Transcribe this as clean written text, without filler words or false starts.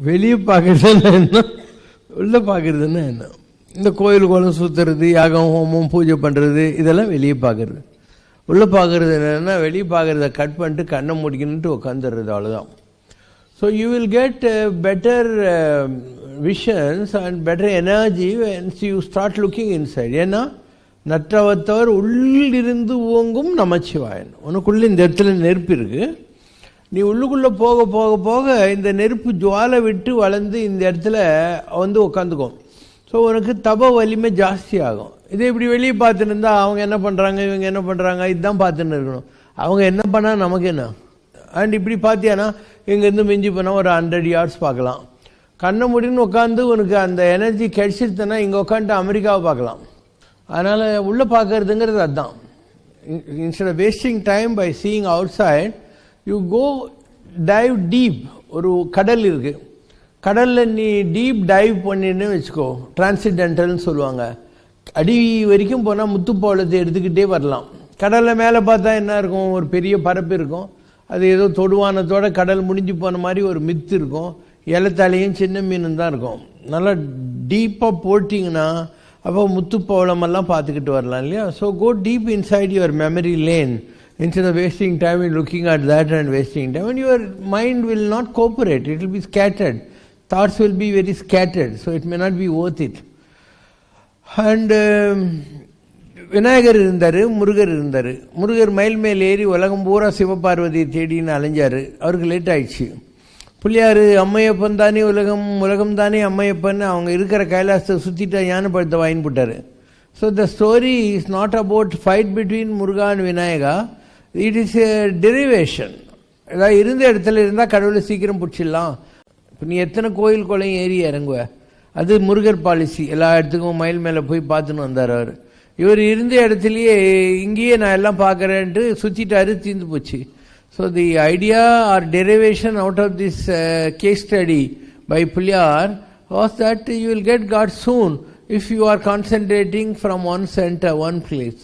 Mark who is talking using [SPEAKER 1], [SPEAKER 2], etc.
[SPEAKER 1] வெளியே பார்க்கறதுன்னா என்ன, உள்ளே பார்க்கறதுன்னா என்ன? இந்த கோயில் குளம் சுற்றுறது, யாகம் ஹோமம் பூஜை பண்ணுறது, இதெல்லாம் வெளியே பார்க்கறது. உள்ளே பார்க்கறது என்னென்னா, வெளியே பார்க்குறத கட் பண்ணிட்டு கண்ணை முடிக்கணுன்ட்டு உட்காந்துடுறது, அவ்வளோதான். So you will get better visions and better energy Vance you start looking inside. ஏன்னா நற்றவத்தவர் உள்ளிருந்து ஓங்கும் நமச்சிவாயன். உனக்குள்ளே இந்த இடத்துல நெருப்பு இருக்குது. நீ உள்ளுக்குள்ளே போக போக போக இந்த நெருப்பு ஜுவாலை விட்டு வளர்ந்து இந்த இடத்துல வந்து உட்காந்துக்கும். ஸோ உனக்கு தப வலிமை ஜாஸ்தி ஆகும். இதே இப்படி வெளியே பார்த்துன்னு இருந்தால் அவங்க என்ன பண்ணுறாங்க, இவங்க என்ன பண்ணுறாங்க, இதுதான் பார்த்துன்னு இருக்கணும். அவங்க என்ன பண்ணால் நமக்கு என்ன? அண்ட் இப்படி பார்த்தியானா இங்கேருந்து மிஞ்சி போனால் ஒரு 100 yards பார்க்கலாம். கண்ணை முடின்னு உட்காந்து உனக்கு அந்த எனர்ஜி கிடைச்சிருச்சுன்னா இங்கே உட்காந்துட்டு அமெரிக்காவை பார்க்கலாம். அதனால் உள்ளே பார்க்கறதுங்கிறது அதுதான். Instead of wasting time by seeing outside, you go dive deep. ஒரு கடல் இருக்குது, கடலில் நீ டீப் டைவ் பண்ணின்னு வச்சுக்கோ, டிரான்சிடென்டல்னு சொல்லுவாங்க. அடி வரைக்கும் போனால் முத்துப்பவளத்தை எடுத்துக்கிட்டே வரலாம். கடலில் மேலே பார்த்தா என்ன இருக்கும், ஒரு பெரிய பரப்பு இருக்கும். அது ஏதோ தொடுவானத்தோட கடல் முடிஞ்சு போன மாதிரி ஒரு மித்து இருக்கும். இலத்தாலையும் சின்ன மீனும் தான் இருக்கும். நல்லா டீப்பாக போட்டிங்கன்னா அப்போ முத்துப்பவளமெல்லாம் பார்த்துக்கிட்டு வரலாம் இல்லையா? So go deep inside your memory lane instead of wasting time in looking at that and wasting time. And your mind will not cooperate. It will be scattered. Thoughts will be very scattered. So it may not be worth it. And Vinayagar இருந்தார், முருகர் இருந்தார். முருகர் மயில் மேல் ஏறி உலகம் பூரா சிவபார்வதியை தேடின்னு அலைஞ்சார். அவருக்கு late ஆயிடுச்சு. பிள்ளையார் அம்மையப்பன் தானே உலகம், உலகம் தானே அம்மையப்பன், அவங்க இருக்கிற கைலாசத்தை சுற்றிட்டு ஞான பழத்தை வாங்கி போட்டார். So the story is not about fight between Muruga and Vinayaka. It is a derivation. ஏதாவது இருந்த இடத்துல இருந்தால் கடவுளை சீக்கிரம் பிடிச்சிடலாம். இப்போ நீ எத்தனை கோயில் குளம் ஏறி இறங்குவ? அது முருகர் பாலிசி. எல்லா இடத்துக்கும் மயில் மேலே போய் பார்த்துன்னு வந்தார் அவர். இவர் இருந்த இடத்துலையே இங்கேயே நான் எல்லாம் பார்க்குறேன்ட்டு சுற்றிட்டாரு, தீர்ந்து போச்சு. So the idea or derivation out of this case study by Pillaiyar was that you will get God soon if you are concentrating from one center, one place.